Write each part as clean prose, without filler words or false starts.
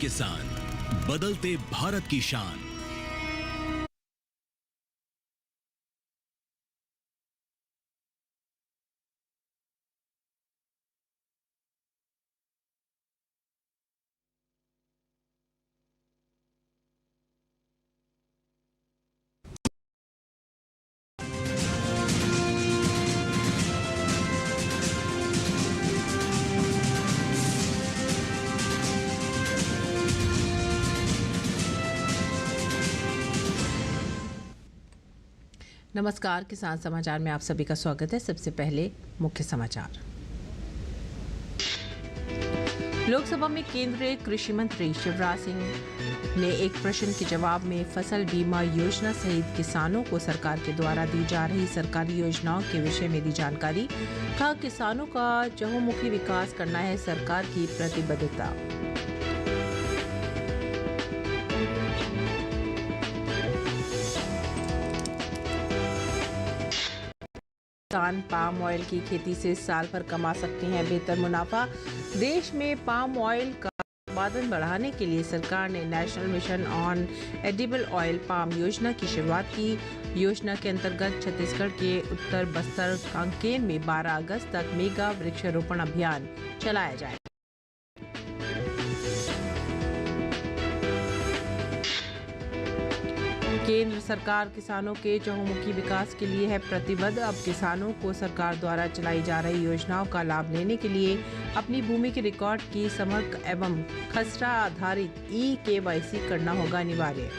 किसान, बदलते भारत की शान। नमस्कार, किसान समाचार में आप सभी का स्वागत है। सबसे पहले मुख्य समाचार। लोकसभा में केंद्रीय कृषि मंत्री शिवराज सिंह ने एक प्रश्न के जवाब में फसल बीमा योजना सहित किसानों को सरकार के द्वारा दी जा रही सरकारी योजनाओं के विषय में दी जानकारी। कहा, किसानों का चहुमुखी विकास करना है सरकार की प्रतिबद्धता। किसान पाम ऑयल की खेती से साल भर कमा सकते हैं बेहतर मुनाफा। देश में पाम ऑयल का उत्पादन बढ़ाने के लिए सरकार ने national mission on edible oil palm योजना की शुरुआत की। योजना के अंतर्गत छत्तीसगढ़ के उत्तर बस्तर कांकेर में 12 अगस्त तक मेगा वृक्षारोपण अभियान चलाया जाएगा। केंद्र सरकार किसानों के चहुमुखी विकास के लिए है प्रतिबद्ध। अब किसानों को सरकार द्वारा चलाई जा रही योजनाओं का लाभ लेने के लिए अपनी भूमि के रिकॉर्ड की समग्र एवं खसरा आधारित ई-KYC करना होगा अनिवार्य।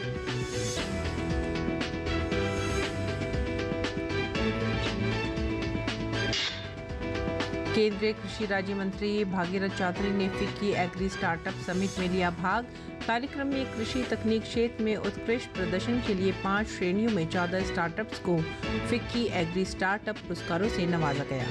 केंद्रीय कृषि राज्य मंत्री भागीरथ चौधरी ने फिक्की एग्री स्टार्टअप समिट में लिया भाग। कार्यक्रम में कृषि तकनीक क्षेत्र में उत्कृष्ट प्रदर्शन के लिए 5 श्रेणियों में 14 स्टार्टअप्स को फिक्की एग्री स्टार्टअप पुरस्कारों से नवाजा गया।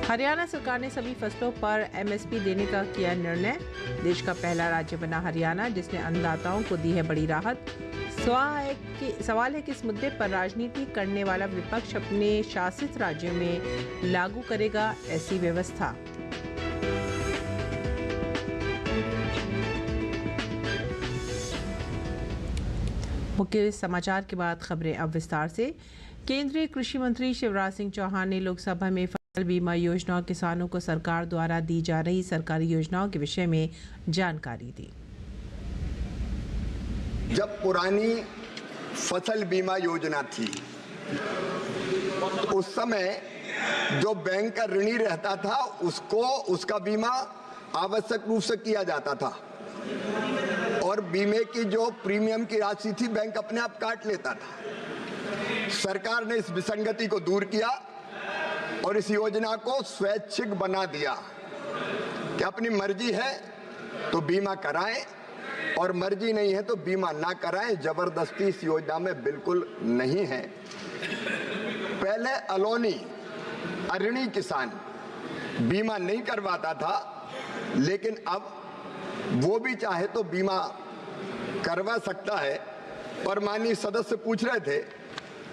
हरियाणा सरकार ने सभी फसलों पर MSP देने का किया निर्णय। देश का पहला राज्य बना हरियाणा, जिसने अन्नदाताओं को दी है बड़ी राहत। सवाल है कि इस मुद्दे पर राजनीति करने वाला विपक्ष अपने शासित राज्यों में लागू करेगा ऐसी व्यवस्था। मुख्य समाचार के बाद खबरें अब विस्तार से। केंद्रीय कृषि मंत्री शिवराज सिंह चौहान ने लोकसभा में फसल बीमा योजना और किसानों को सरकार द्वारा दी जा रही सरकारी योजनाओं के विषय में जानकारी दी। जब पुरानी फसल बीमा योजना थी तो उस समय जो बैंक का ऋणी रहता था उसको उसका बीमा आवश्यक रूप से किया जाता था और बीमे की जो प्रीमियम की राशि थी बैंक अपने आप काट लेता था। सरकार ने इस विसंगति को दूर किया और इस योजना को स्वैच्छिक बना दिया कि अपनी मर्जी है तो बीमा कराएं और मर्जी नहीं है तो बीमा ना कराएं। जबरदस्ती इस योजना में बिल्कुल नहीं है। पहले अलोनी अऋणी किसान बीमा नहीं करवाता था, लेकिन अब वो भी चाहे तो बीमा करवा सकता है। और माननीय सदस्य पूछ रहे थे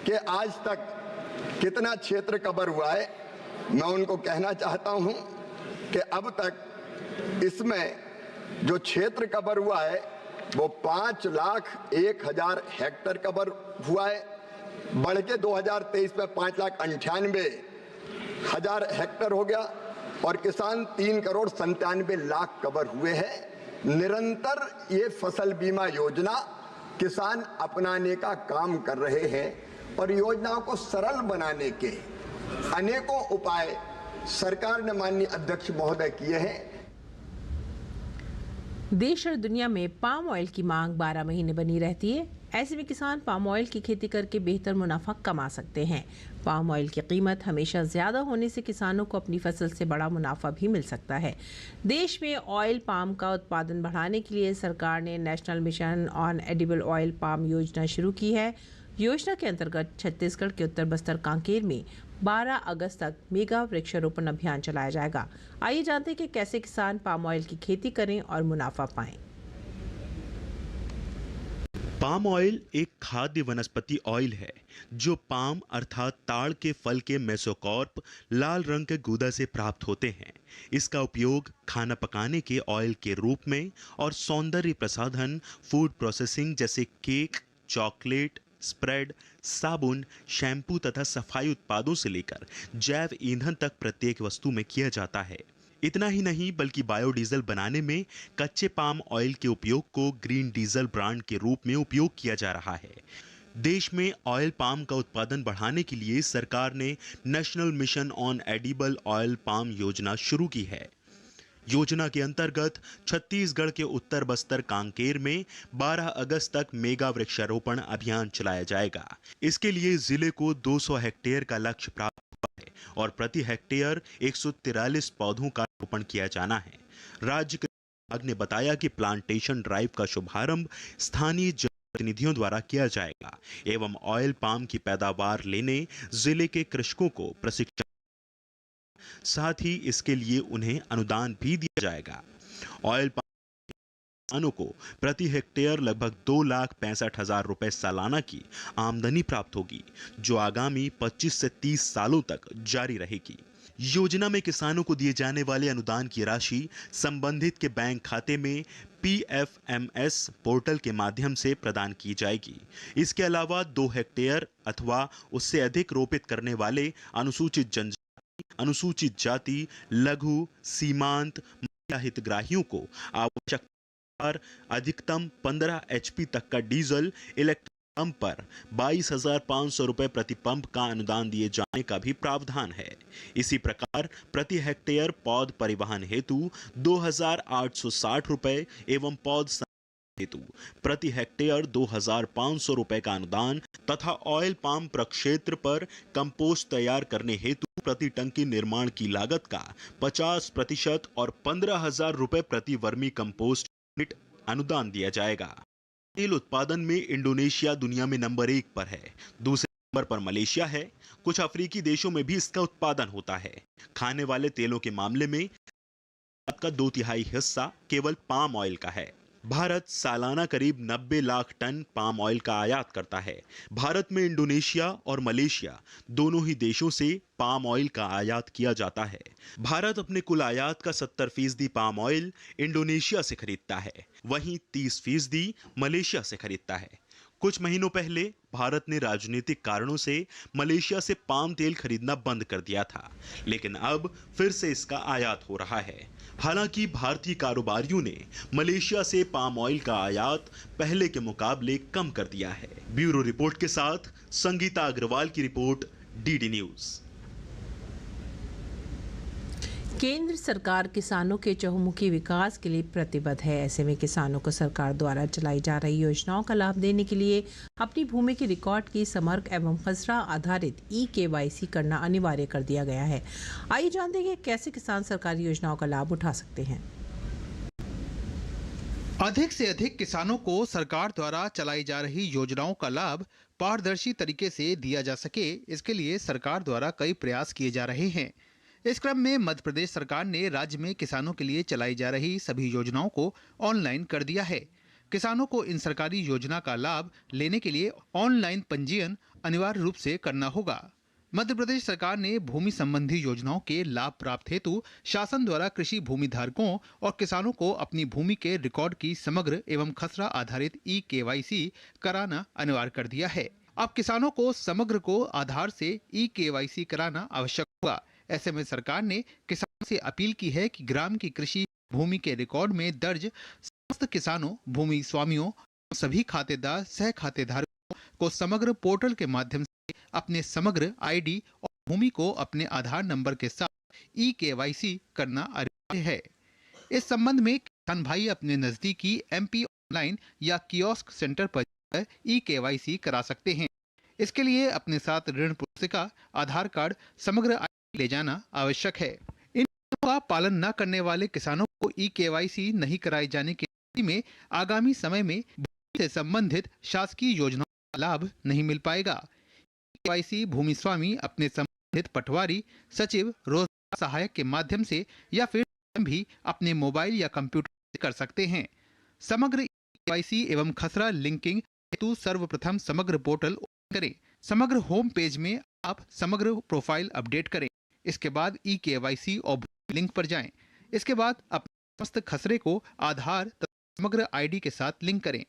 कि आज तक कितना क्षेत्र कवर हुआ है। मैं उनको कहना चाहता हूं कि अब तक इसमें जो क्षेत्र कवर हुआ है वो 5,01,000 हेक्टेयर कवर हुआ है, बढ़ के 2023 में 5,98,000 हेक्टेयर हो गया और किसान 3,97,00,000 कवर हुए हैं। निरंतर ये फसल बीमा योजना किसान अपनाने का काम कर रहे हैं और योजनाओं को सरल बनाने के अनेकों उपाय सरकार ने माननीय अध्यक्ष महोदय किए हैं। देश और दुनिया में पाम ऑयल की मांग 12 महीने बनी रहती है। ऐसे में किसान पाम ऑयल की खेती करके बेहतर मुनाफा कमा सकते हैं। पाम ऑयल की कीमत हमेशा ज़्यादा होने से किसानों को अपनी फसल से बड़ा मुनाफा भी मिल सकता है। देश में ऑयल पाम का उत्पादन बढ़ाने के लिए सरकार ने national mission on edible oil palm योजना शुरू की है। योजना के अंतर्गत छत्तीसगढ़ के उत्तर बस्तर कांकेर में 12 अगस्त तक मेगा वृक्षारोपण अभियान चलाया जाएगा। आइए जानते हैं कि कैसे किसान पाम ऑयल की खेती करें और मुनाफा पाएं। पाम ऑयल एक खाद्य वनस्पति ऑयल है जो पाम अर्थात ताड़ के फल के मेसोकार्प लाल रंग के गूदा से प्राप्त होते हैं। इसका उपयोग खाना पकाने के ऑयल के रूप में और सौंदर्य प्रसाधन, फूड प्रोसेसिंग जैसे केक, चॉकलेट, स्प्रेड, साबुन, शैम्पू तथा सफाई उत्पादों से लेकर जैव ईंधन तक प्रत्येक वस्तु में किया जाता है। इतना ही नहीं बल्कि बायोडीजल बनाने में कच्चे पाम ऑयल के उपयोग को ग्रीन डीजल ब्रांड के रूप में उपयोग किया जा रहा है। देश में ऑयल पाम का उत्पादन बढ़ाने के लिए सरकार ने national mission on edible oil palm योजना शुरू की है। योजना के अंतर्गत छत्तीसगढ़ के उत्तर बस्तर कांकेर में 12 अगस्त तक मेगा वृक्षारोपण अभियान चलाया जाएगा। इसके लिए जिले को 200 हेक्टेयर का लक्ष्य प्राप्त हुआ है और प्रति हेक्टेयर 143 पौधों का रोपण किया जाना है। राज्य कृषि विभाग ने बताया कि प्लांटेशन ड्राइव का शुभारंभ स्थानीय जनप्रतिनिधियों द्वारा किया जाएगा एवं ऑयल पाम की पैदावार लेने जिले के कृषकों को प्रशिक्षण, साथ ही इसके लिए उन्हें अनुदान भी दिया जाएगा। ऑयल पाम किसानों को प्रति हेक्टेयर लगभग 2,65,000 रुपए सालाना की आमदनी प्राप्त होगी, जो आगामी 25 से 30 सालों तक जारी रहेगी। योजना में किसानों को दिए जाने वाले अनुदान की राशि संबंधित के बैंक खाते में PFMS पोर्टल के माध्यम से प्रदान की जाएगी। इसके अलावा 2 हेक्टेयर अथवा उससे अधिक रोपित करने वाले अनुसूचित जनजाति, अनुसूचित जाति, लघु, सीमांत, महिला हितग्राहियों को आवश्यकता अधिकतम 15 HP तक का डीजल इलेक्ट्रिक पंप पर 22,500 रुपए प्रति पंप का अनुदान दिए जाने का भी प्रावधान है। इसी प्रकार प्रति हेक्टेयर पौध परिवहन हेतु 2,860 रुपए एवं पौध हेतु प्रति हेक्टेयर 2,500 रुपए का अनुदान तथा ऑयल पाम प्रक्षेत्र पर कंपोस्ट तैयार करने हेतु प्रति टंकी निर्माण की लागत का 50% और 15,000 रुपए प्रति वर्मी कंपोस्ट यूनिट अनुदान दिया जाएगा। तेल उत्पादन में इंडोनेशिया दुनिया में नंबर 1 पर है, दूसरे नंबर पर मलेशिया है। कुछ अफ्रीकी देशों में भी इसका उत्पादन होता है। खाने वाले तेलों के मामले में का 2/3 हिस्सा केवल पाम ऑयल का है। भारत सालाना करीब 90 लाख टन पाम ऑयल का आयात करता है। भारत में इंडोनेशिया और मलेशिया दोनों ही देशों से पाम ऑयल का आयात किया जाता है। भारत अपने कुल आयात का 70% पाम ऑयल इंडोनेशिया से खरीदता है, वहीं 30% मलेशिया से खरीदता है। कुछ महीनों पहले भारत ने राजनीतिक कारणों से मलेशिया से पाम तेल खरीदना बंद कर दिया था, लेकिन अब फिर से इसका आयात हो रहा है। हालांकि भारतीय कारोबारियों ने मलेशिया से पाम ऑयल का आयात पहले के मुकाबले कम कर दिया है। ब्यूरो रिपोर्ट के साथ संगीता अग्रवाल की रिपोर्ट, DD न्यूज। केंद्र सरकार किसानों के चहुमुखी विकास के लिए प्रतिबद्ध है। ऐसे में किसानों को सरकार द्वारा चलाई जा रही योजनाओं का लाभ देने के लिए अपनी भूमि के रिकॉर्ड की समग्र एवं खसरा आधारित eKYC करना अनिवार्य कर दिया गया है। आइए जानते हैं कि कैसे किसान सरकारी योजनाओं का लाभ उठा सकते हैं। अधिक से अधिक किसानों को सरकार द्वारा चलाई जा रही योजनाओं का लाभ पारदर्शी तरीके से दिया जा सके, इसके लिए सरकार द्वारा कई प्रयास किए जा रहे हैं। इस क्रम में मध्य प्रदेश सरकार ने राज्य में किसानों के लिए चलाई जा रही सभी योजनाओं को ऑनलाइन कर दिया है। किसानों को इन सरकारी योजना का लाभ लेने के लिए ऑनलाइन पंजीयन अनिवार्य रूप से करना होगा। मध्य प्रदेश सरकार ने भूमि संबंधी योजनाओं के लाभ प्राप्त हेतु शासन द्वारा कृषि भूमि धारकों और किसानों को अपनी भूमि के रिकॉर्ड की समग्र एवं खसरा आधारित eKYC कराना अनिवार्य कर दिया है। अब किसानों को समग्र को आधार से eKYC कराना आवश्यक होगा। ऐसे में सरकार ने किसानों से अपील की है कि ग्राम की कृषि भूमि के रिकॉर्ड में दर्ज समस्त किसानों, भूमि स्वामियों, सभी खातेदार, सह खातेधारकों को समग्र पोर्टल के माध्यम से अपने समग्र ID और भूमि को अपने आधार नंबर के साथ eKYC करना अनिवार्य है। इस संबंध में किसान भाई अपने नजदीकी MP ऑनलाइन या कियोस्क सेंटर पर eKYC करा सकते हैं। इसके लिए अपने साथ ऋण पुस्तिका, आधार कार्ड, समग्र ले जाना आवश्यक है। इन का पालन न करने वाले किसानों को eKYC नहीं कराए जाने की स्थिति में आगामी समय में भूमि से संबंधित शासकीय योजनाओं का लाभ नहीं मिल पाएगा। eKYC भूमि स्वामी अपने संबंधित पटवारी, सचिव, रोजगार सहायक के माध्यम से या फिर भी अपने मोबाइल या कंप्यूटर से कर सकते हैं। समग्र eKYC एवं खसरा लिंकिंग हेतु सर्वप्रथम समग्र पोर्टल ओपन करें। समग्र होम पेज में आप समग्र प्रोफाइल अपडेट करें। इसके बाद eKYC और लिंक पर जाएं। इसके बाद अपने समस्त खसरे को आधार तथा समग्र आईडी के साथ लिंक करें।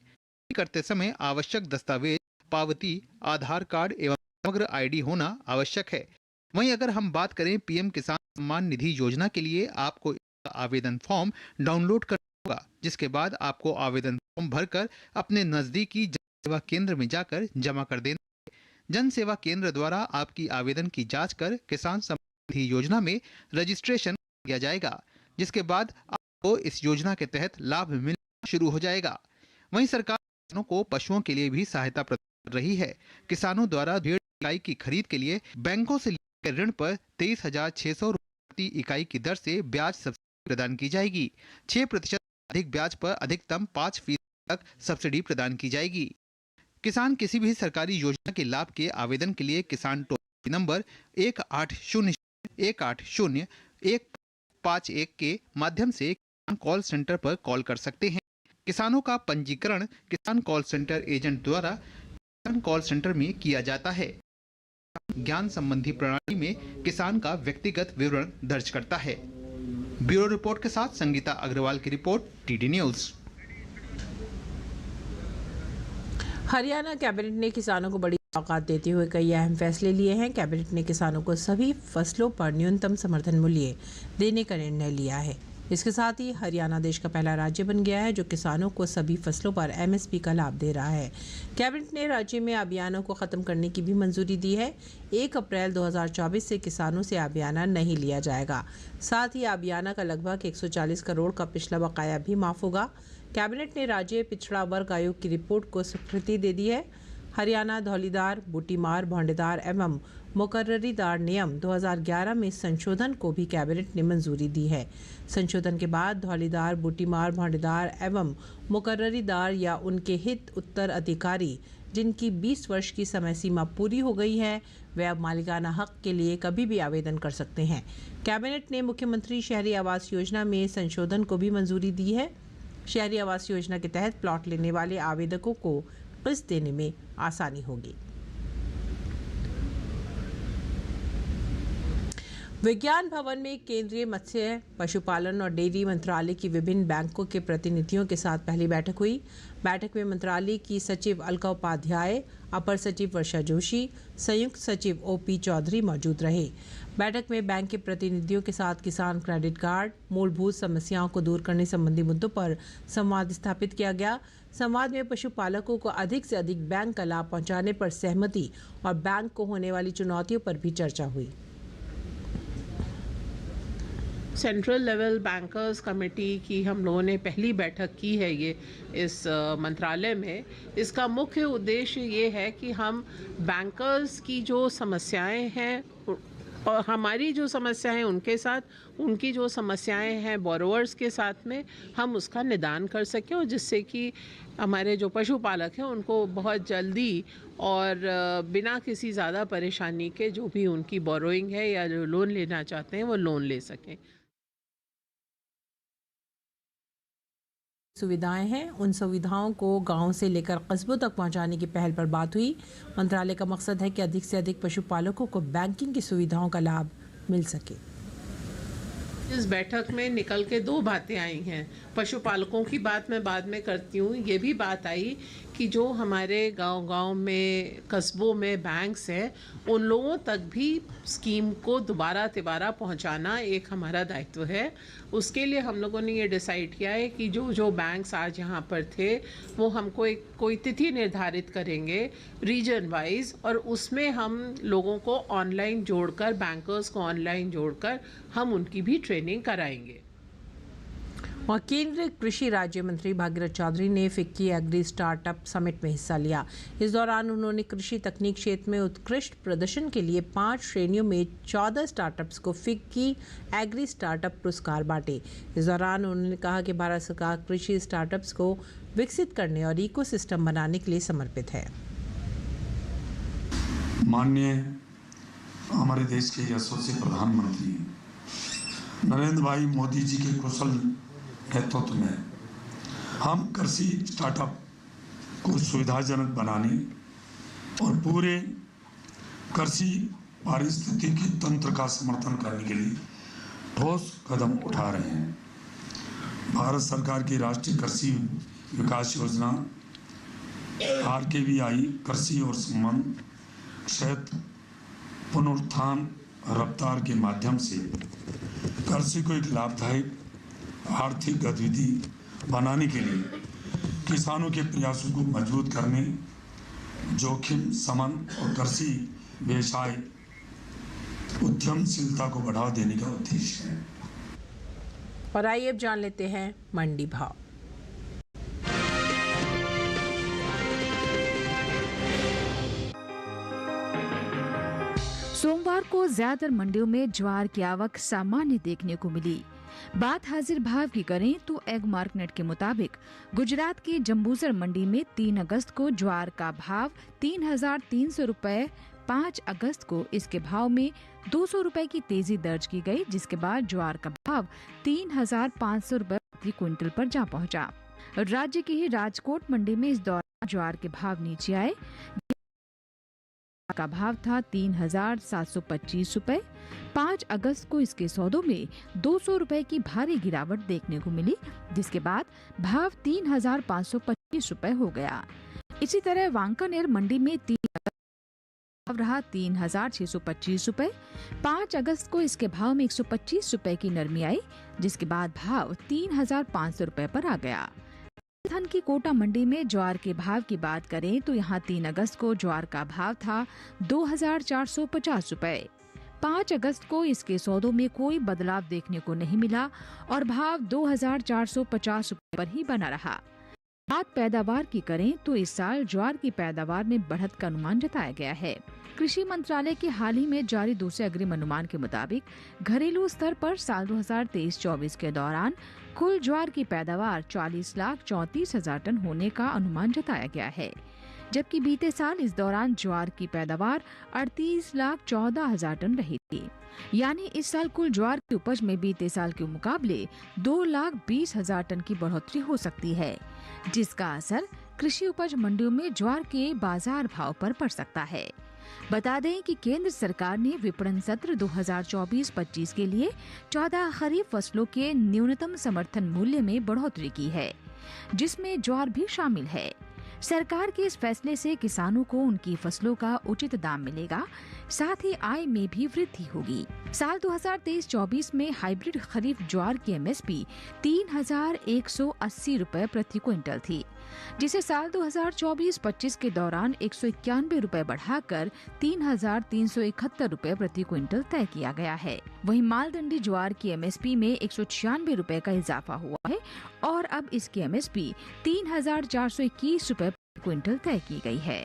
करते समय आवश्यक दस्तावेज पावती, आधार कार्ड एवं समग्र आईडी होना आवश्यक है। वहीं अगर हम बात करें पीएम किसान सम्मान निधि योजना के लिए, आपको आवेदन फॉर्म डाउनलोड करना होगा, जिसके बाद आपको आवेदन फॉर्म भरकर अपने नजदीकी जन सेवा केंद्र में जाकर जमा कर देना है। जन सेवा केंद्र द्वारा आपकी आवेदन की जांच कर किसान सम्मान निधि योजना में रजिस्ट्रेशन किया जाएगा, जिसके बाद आपको इस योजना के तहत लाभ मिलना शुरू हो जाएगा। वहीं सरकार किसानों को पशुओं के लिए भी सहायता प्रदान कर रही है। किसानों द्वारा भेड़ इकाई की खरीद के लिए बैंकों से लिए ऋण पर 23,600 प्रति इकाई की दर से ब्याज सब्सिडी प्रदान की जाएगी। 6% अधिक ब्याज पर अधिकतम 5% तक सब्सिडी प्रदान की जाएगी। किसान किसी भी सरकारी योजना के लाभ के आवेदन के लिए किसान टोल फ्री नंबर 1800-180-151 के माध्यम से किसान कॉल सेंटर पर कॉल कर सकते हैं। किसानों का पंजीकरण किसान कॉल सेंटर एजेंट द्वारा किसान कॉल सेंटर में किया जाता है। ज्ञान संबंधी प्रणाली में किसान का व्यक्तिगत विवरण दर्ज करता है। ब्यूरो रिपोर्ट के साथ संगीता अग्रवाल की report, TD news. Haryana cabinet ने किसानों को बड़ी औकात देते हुए कई अहम फैसले लिए हैं। कैबिनेट ने किसानों को सभी फसलों पर न्यूनतम समर्थन मूल्य देने का निर्णय लिया है। इसके साथ ही हरियाणा देश का पहला राज्य बन गया है जो किसानों को सभी फसलों पर एमएसपी का लाभ दे रहा है। कैबिनेट ने राज्य में अभियानों को खत्म करने की भी मंजूरी दी है। 1 अप्रैल 2024 से किसानों से अभियाना नहीं लिया जाएगा। साथ ही अभियाना का लगभग 140 करोड़ का पिछला बकाया भी माफ होगा। कैबिनेट ने राज्य पिछड़ा वर्ग आयोग की रिपोर्ट को स्वीकृति दे दी है। हरियाणा धौलीदार, बूटीमार, भौंडेदार एवं मुकर्ररीदार नियम 2011 में संशोधन को भी कैबिनेट ने मंजूरी दी है। संशोधन के बाद धौलीदार, बूटीमार, भौंडेदार एवं मुकर्ररीदार या उनके हित उत्तराधिकारी जिनकी 20 वर्ष की समय सीमा पूरी हो गई है, वे अब मालिकाना हक के लिए कभी भी आवेदन कर सकते हैं। कैबिनेट ने मुख्यमंत्री शहरी आवास योजना में संशोधन को भी मंजूरी दी है। शहरी आवास योजना के तहत प्लॉट लेने वाले आवेदकों को किस्त देने में आसानी होगी। विज्ञान भवन में केंद्रीय मत्स्य, पशुपालन और डेयरी मंत्रालय की विभिन्न बैंकों के प्रतिनिधियों के साथ पहली बैठक हुई। बैठक में मंत्रालय की सचिव अलका उपाध्याय, अपर सचिव वर्षा जोशी, संयुक्त सचिव ओपी चौधरी मौजूद रहे। बैठक में बैंक के प्रतिनिधियों के साथ किसान क्रेडिट कार्ड, मूलभूत समस्याओं को दूर करने संबंधी मुद्दों पर संवाद स्थापित किया गया। संवाद में पशुपालकों को अधिक से अधिक बैंक का लाभ पहुंचाने पर सहमति और बैंक को होने वाली चुनौतियों पर भी चर्चा हुई। सेंट्रल लेवल बैंकर्स कमेटी की हम लोगों ने पहली बैठक की है ये इस मंत्रालय में। इसका मुख्य उद्देश्य ये है कि हम बैंकर्स की जो समस्याएं हैं और हमारी जो समस्याएं उनके साथ, उनकी जो समस्याएं हैं बोरोवर्स के साथ में, हम उसका निदान कर सकें और जिससे कि हमारे जो पशुपालक हैं उनको बहुत जल्दी और बिना किसी ज़्यादा परेशानी के जो भी उनकी बोरोइंग है या जो लोन लेना चाहते हैं वो लोन ले सकें। सुविधाएं हैं, उन सुविधाओं को गांव से लेकर कस्बों तक पहुंचाने की पहल पर बात हुई। मंत्रालय का मकसद है कि अधिक से अधिक पशुपालकों को बैंकिंग की सुविधाओं का लाभ मिल सके। इस बैठक में निकल के 2 बातें आई हैं। पशुपालकों की बात मैं बाद में करती हूँ। ये भी बात आई कि जो हमारे गांव-गांव में, कस्बों में बैंक्स हैं, उन लोगों तक भी स्कीम को दोबारा तिबारा पहुंचाना एक हमारा दायित्व है। उसके लिए हम लोगों ने ये डिसाइड किया है कि जो बैंक्स आज यहाँ पर थे वो हमको कोई तिथि निर्धारित करेंगे रीजन वाइज, और उसमें हम लोगों को ऑनलाइन जोड़कर, बैंकर्स को ऑनलाइन जोड़कर हम उनकी भी ट्रेनिंग कराएंगे। और केंद्रीय कृषि राज्य मंत्री भागीरथ चौधरी ने फिक्की एग्री स्टार्टअप समिट में हिस्सा लिया। इस दौरान उन्होंने कृषि तकनीक क्षेत्र में उत्कृष्ट प्रदर्शन के लिए 5 श्रेणियों में 14 स्टार्टअप्स को फिक्की एग्री स्टार्टअप पुरस्कार बांटे। इस दौरान उन्होंने कहा कि भारत सरकार कृषि स्टार्टअप्स को विकसित करने और इकोसिस्टम बनाने के लिए समर्पित है। माननीय हमारे देश के यशस्वी प्रधानमंत्री नरेंद्र भाई मोदी जी के कुशल नेतृत्व में हम कृषि स्टार्टअप को सुविधाजनक बनाने और पूरे कृषि पारिस्थितिकी तंत्र का समर्थन करने के लिए ठोस कदम उठा रहे हैं। भारत सरकार की राष्ट्रीय कृषि विकास योजना RKVI कृषि और संबंध क्षेत्र पुनरुत्थान रफ्तार के माध्यम से कृषि को एक लाभदायक आर्थिक गतिविधि बनाने के लिए किसानों के प्रयासों को मजबूत करने, जोखिम शमन और कृषि व्यवसाय उद्यमशीलता को बढ़ावा देने का उद्देश्य है। और आइए अब जान लेते हैं मंडी भाव। सोमवार को ज्यादातर मंडियों में ज्वार की आवक सामान्य देखने को मिली। बात हाजिर भाव की करें तो एग मार्केट के मुताबिक गुजरात की जंबूसर मंडी में 3 अगस्त को ज्वार का भाव 3,300 रुपए, 5 अगस्त को इसके भाव में 200 रुपए की तेजी दर्ज की गई, जिसके बाद ज्वार का भाव 3,500 रुपए प्रति क्विंटल पर जा पहुंचा। राज्य की ही राजकोट मंडी में इस दौरान ज्वार के भाव नीचे आए। का भाव था 3,725 रुपए। 5 अगस्त को इसके सौदों में 200 रुपए की भारी गिरावट देखने को मिली, जिसके बाद भाव 3,525 रुपए हो गया। इसी तरह वांकानेर मंडी में 3 अगस्त भाव रहा 3,625 रुपए। 5 अगस्त को इसके भाव में 125 रुपए की नरमी आई, जिसके बाद भाव 3,500 रुपए पर आ गया। राजस्थान की कोटा मंडी में ज्वार के भाव की बात करें तो यहाँ 3 अगस्त को ज्वार का भाव था 2,450 रुपए। 5 अगस्त को इसके सौदों में कोई बदलाव देखने को नहीं मिला और भाव 2,450 रुपए पर ही बना रहा। बात पैदावार की करें तो इस साल ज्वार की पैदावार में बढ़त का अनुमान जताया गया है। कृषि मंत्रालय के हाल ही में जारी दूसरे अग्रिम अनुमान के मुताबिक घरेलू स्तर पर साल 2023-24 के दौरान कुल ज्वार की पैदावार 40,34,000 टन होने का अनुमान जताया गया है, जबकि बीते साल इस दौरान ज्वार की पैदावार 38,14,000 टन रही थी। यानी इस साल कुल ज्वार की उपज में बीते साल के मुकाबले 2,20,000 टन की बढ़ोतरी हो सकती है, जिसका असर कृषि उपज मंडियों में ज्वार के बाजार भाव पर पड़ सकता है। बता दें कि केंद्र सरकार ने विपणन सत्र 2024-25 के लिए 14 खरीफ फसलों के न्यूनतम समर्थन मूल्य में बढ़ोतरी की है, जिसमें ज्वार भी शामिल है। सरकार के इस फैसले से किसानों को उनकी फसलों का उचित दाम मिलेगा, साथ ही आय में भी वृद्धि होगी। साल 2023-24 में हाइब्रिड खरीफ ज्वार की MSP 3,180 रुपए प्रति क्विंटल थी, जिसे साल 2024-25 के दौरान 191 रुपए बढ़ाकर 3,371 रुपए प्रति क्विंटल तय किया गया है। वहीं मालदंडी ज्वार की MSP में 196 रुपए का इजाफा हुआ है और अब इसकी MSP 3,421 रुपए प्रति क्विंटल तय की गई है।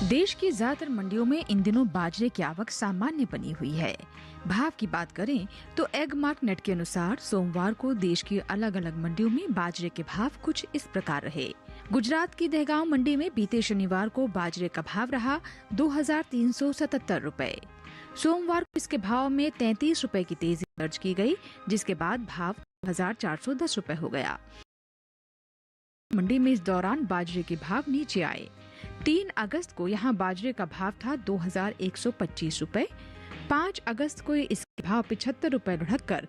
देश की ज्यादातर मंडियों में इन दिनों बाजरे की आवक सामान्य बनी हुई है। भाव की बात करें तो एग मार्केट के अनुसार सोमवार को देश की अलग अलग मंडियों में बाजरे के भाव कुछ इस प्रकार रहे। गुजरात की दहगांव मंडी में बीते शनिवार को बाजरे का भाव रहा 2,377 रुपए। सोमवार को इसके भाव में 33 रुपए की तेजी दर्ज की गई, जिसके बाद भाव 2,410 रुपए हो गया। मंडी में इस दौरान बाजरे के भाव नीचे आए। 3 अगस्त को यहां बाजरे का भाव था 2,125 रुपए। 5 अगस्त को इसके भाव 75 रुपए लुढ़ककर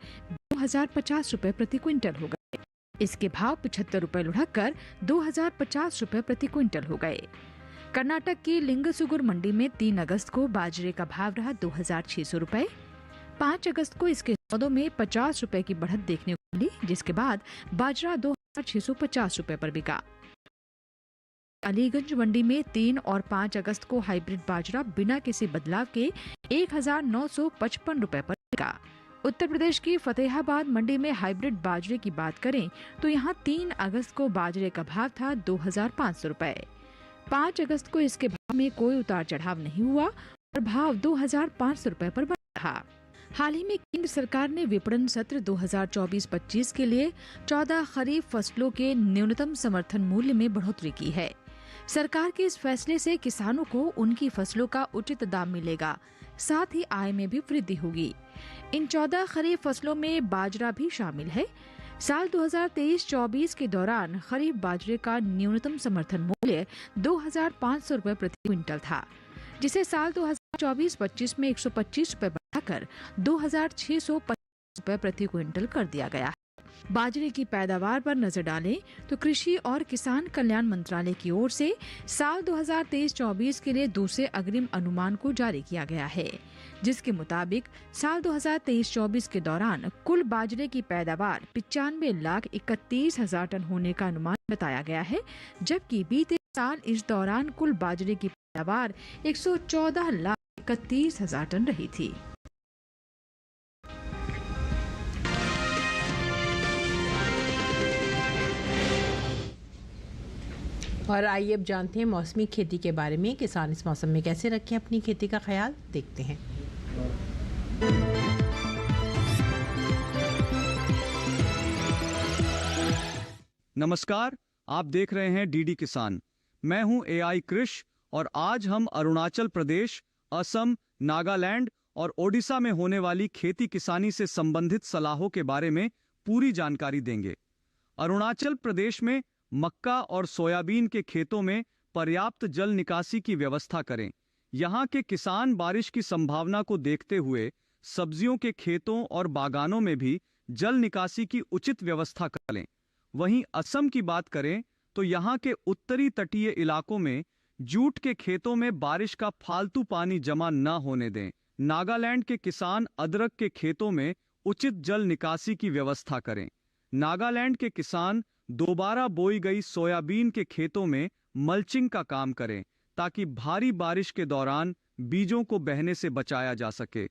2,050 रुपए प्रति क्विंटल हो गए। इसके भाव 75 रुपए लुढ़ककर 2,050 रुपए प्रति क्विंटल हो गए। कर्नाटक की लिंगसुगुर मंडी में 3 अगस्त को बाजरे का भाव रहा 2,600 रुपए। 5 अगस्त को इसके सौदों में 50 रुपए की बढ़त देखने को मिली, जिसके बाद बाजरा 2,650 रुपए पर बिका। अलीगंज मंडी में 3 और 5 अगस्त को हाइब्रिड बाजरा बिना किसी बदलाव के 1,955 रुपए पर बिका। उत्तर प्रदेश की फतेहाबाद मंडी में हाइब्रिड बाजरे की बात करें तो यहां 3 अगस्त को बाजरे का भाव था 2,500 रुपए। 5 अगस्त को इसके भाव में कोई उतार चढ़ाव नहीं हुआ और भाव 2,500 रुपए पर बना रहा। हाल ही में केंद्र सरकार ने विपणन सत्र 2024-25 के लिए 14 खरीफ फसलों के न्यूनतम समर्थन मूल्य में बढ़ोतरी की है। सरकार के इस फैसले से किसानों को उनकी फसलों का उचित दाम मिलेगा, साथ ही आय में भी वृद्धि होगी। इन 14 खरीफ फसलों में बाजरा भी शामिल है। साल 2023-24 के दौरान खरीफ बाजरे का न्यूनतम समर्थन मूल्य 2,500 रुपए प्रति क्विंटल था, जिसे साल 2024-25 में 125 रुपए बढ़ाकर 2,625 रुपए प्रति क्विंटल कर दिया गया है। बाजरे की पैदावार पर नजर डालें तो कृषि और किसान कल्याण मंत्रालय की ओर से साल 2023-24 के लिए दूसरे अग्रिम अनुमान को जारी किया गया है, जिसके मुताबिक साल 2023-24 के दौरान कुल बाजरे की पैदावार 95,31,000 टन होने का अनुमान बताया गया है, जबकि बीते साल इस दौरान कुल बाजरे की पैदावार 114,31,000 टन रही थी। और आइए अब जानते हैं मौसमी खेती के बारे में। किसान इस मौसम में कैसे रखें अपनी खेती का ख्याल, देखते हैं। नमस्कार, आप देख रहे हैं डीडी किसान। मैं हूं AI कृष और आज हम अरुणाचल प्रदेश, असम, नागालैंड और ओडिशा में होने वाली खेती किसानी से संबंधित सलाहों के बारे में पूरी जानकारी देंगे। अरुणाचल प्रदेश में मक्का और सोयाबीन के खेतों में पर्याप्त जल निकासी की व्यवस्था करें। यहाँ के किसान बारिश की संभावना को देखते हुए सब्जियों के खेतों और बागानों में भी जल निकासी की उचित व्यवस्था करें। वहीं असम की बात करें तो यहाँ के उत्तरी तटीय इलाकों में जूट के खेतों में बारिश का फालतू पानी जमा न होने दें। नागालैंड के किसान अदरक के खेतों में उचित जल निकासी की व्यवस्था करें। नागालैंड के किसान दोबारा बोई गई सोयाबीन के खेतों में मल्चिंग का काम करें ताकि भारी बारिश के दौरान बीजों को बहने से बचाया जा सके।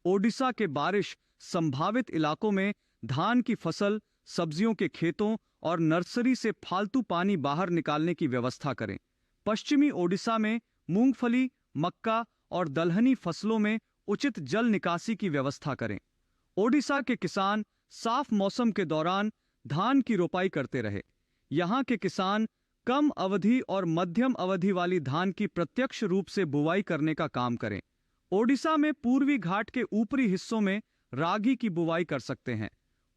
ओडिशा के बारिश संभावित इलाकों में धान की फसल, सब्जियों के खेतों और नर्सरी से फालतू पानी बाहर निकालने की व्यवस्था करें। पश्चिमी ओडिशा में मूंगफली, मक्का और दलहनी फसलों में उचित जल निकासी की व्यवस्था करें। ओडिशा के किसान साफ मौसम के दौरान धान की रोपाई करते रहे। यहाँ के किसान कम अवधि और मध्यम अवधि वाली धान की प्रत्यक्ष रूप से बुवाई करने का काम करें। ओडिशा में पूर्वी घाट के ऊपरी हिस्सों में रागी की बुवाई कर सकते हैं।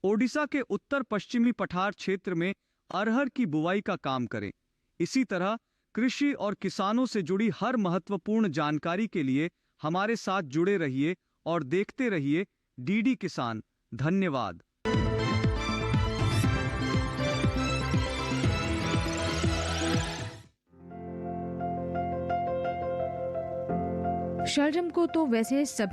ओडिशा के उत्तर पश्चिमी पठार क्षेत्र में अरहर की बुवाई का काम करें। इसी तरह कृषि और किसानों से जुड़ी हर महत्वपूर्ण जानकारी के लिए हमारे साथ जुड़े रहिए और देखते रहिए डीडी किसान। धन्यवाद। शलजम को तो वैसे सब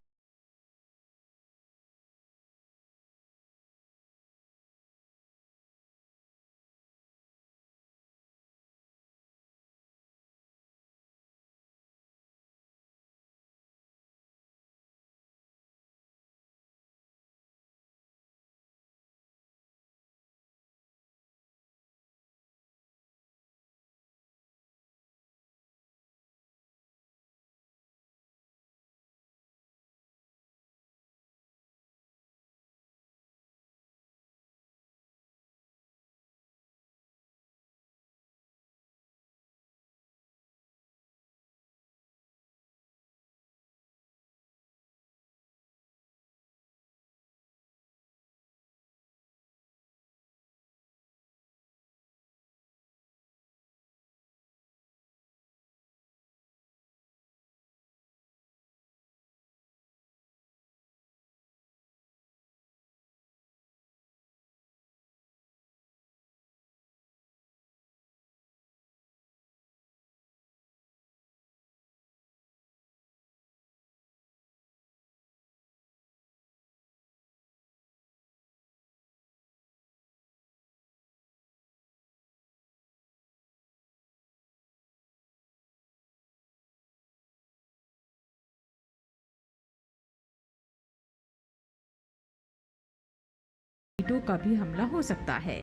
कीटों का भी हमला हो सकता है।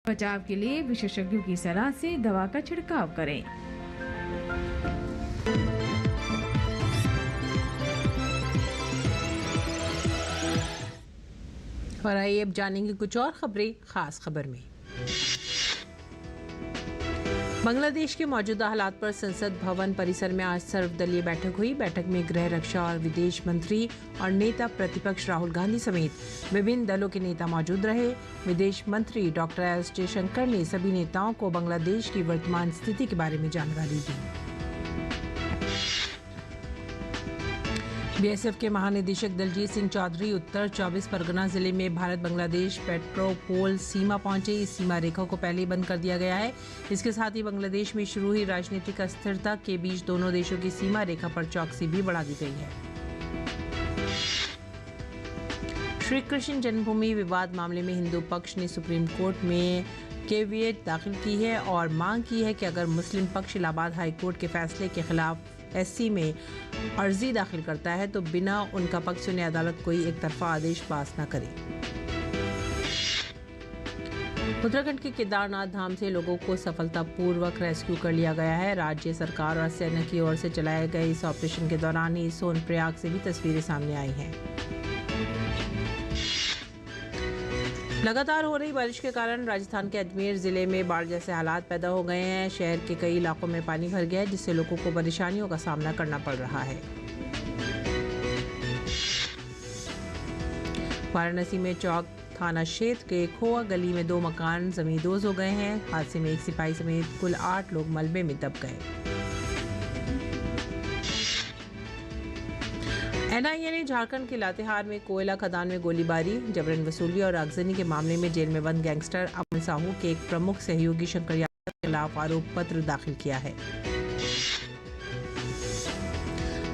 बचाव के लिए विशेषज्ञों की सलाह से दवा का छिड़काव करें। और आइए अब जानेंगे कुछ और खबरें खास खबर में। बांग्लादेश के मौजूदा हालात पर संसद भवन परिसर में आज सर्वदलीय बैठक हुई। बैठक में गृह रक्षा और विदेश मंत्री और नेता प्रतिपक्ष राहुल गांधी समेत विभिन्न दलों के नेता मौजूद रहे। विदेश मंत्री डॉक्टर एस जयशंकर ने सभी नेताओं को बांग्लादेश की वर्तमान स्थिति के बारे में जानकारी दी। बीएसएफ के महानिदेशक दलजीत सिंह चौधरी उत्तर 24 परगना जिले में भारत बांग्लादेश पेट्रोपोल सीमा पहुंचे। इस सीमा रेखा को पहले ही बंद कर दिया गया है। इसके साथ ही बांग्लादेश में शुरू हुई राजनीतिक अस्थिरता के बीच दोनों देशों की सीमा रेखा पर चौकसी भी बढ़ा दी गई है। श्री कृष्ण जन्मभूमि विवाद मामले में हिंदू पक्ष ने सुप्रीम कोर्ट में केविएट दाखिल की है और मांग की है कि अगर मुस्लिम पक्ष इलाहाबाद हाई कोर्ट के फैसले के खिलाफ एससी में अर्जी दाखिल करता है तो बिना उनका पक्ष सुने अदालत कोई एक तरफा आदेश पास न करे। उत्तराखंड के केदारनाथ धाम से लोगों को सफलतापूर्वक रेस्क्यू कर लिया गया है। राज्य सरकार और सेना की ओर से चलाए गए इस ऑपरेशन के दौरान ही सोनप्रयाग से भी तस्वीरें सामने आई हैं। लगातार हो रही बारिश के कारण राजस्थान के अजमेर जिले में बाढ़ जैसे हालात पैदा हो गए हैं। शहर के कई इलाकों में पानी भर गया है, जिससे लोगों को परेशानियों का सामना करना पड़ रहा है। वाराणसी में चौक थाना क्षेत्र के खोआ गली में 2 मकान जमींदोज हो गए हैं। हादसे में एक सिपाही समेत कुल 8 लोग मलबे में दब गए। एनआईए ने झारखंड के लातेहार में कोयला खदान में गोलीबारी, जबरन वसूली और आगजनी के मामले में जेल में बंद गैंगस्टर अमन साहू के एक प्रमुख सहयोगी शंकर यादव के खिलाफ आरोप पत्र दाखिल किया है।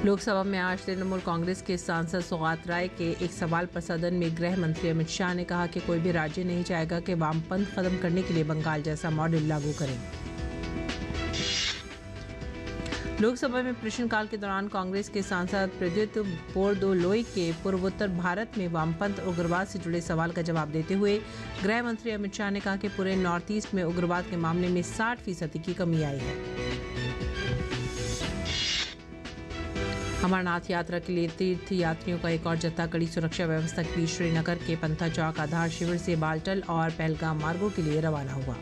लोकसभा में आज तृणमूल कांग्रेस के सांसद सौगात राय के एक सवाल पर सदन में गृह मंत्री अमित शाह ने कहा कि कोई भी राज्य नहीं चाहेगा कि वामपंथ खत्म करने के लिए बंगाल जैसा मॉडल लागू करें। लोकसभा में प्रश्नकाल के दौरान कांग्रेस के सांसद प्रद्युत बोरदोलोई के पूर्वोत्तर भारत में वामपंथ उग्रवाद से जुड़े सवाल का जवाब देते हुए गृह मंत्री अमित शाह ने कहा कि पूरे नॉर्थ ईस्ट में उग्रवाद के मामले में 60% की कमी आई है। अमरनाथ यात्रा के लिए तीर्थ यात्रियों का एक और जत्था कड़ी सुरक्षा व्यवस्था के बीच श्रीनगर के पंथा चौक आधार शिविर से बालटल और पहलगाम मार्गों के लिए रवाना हुआ।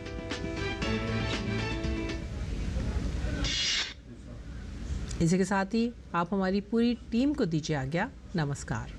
इसी के साथ ही आप हमारी पूरी टीम को दीजिए आज्ञा। नमस्कार।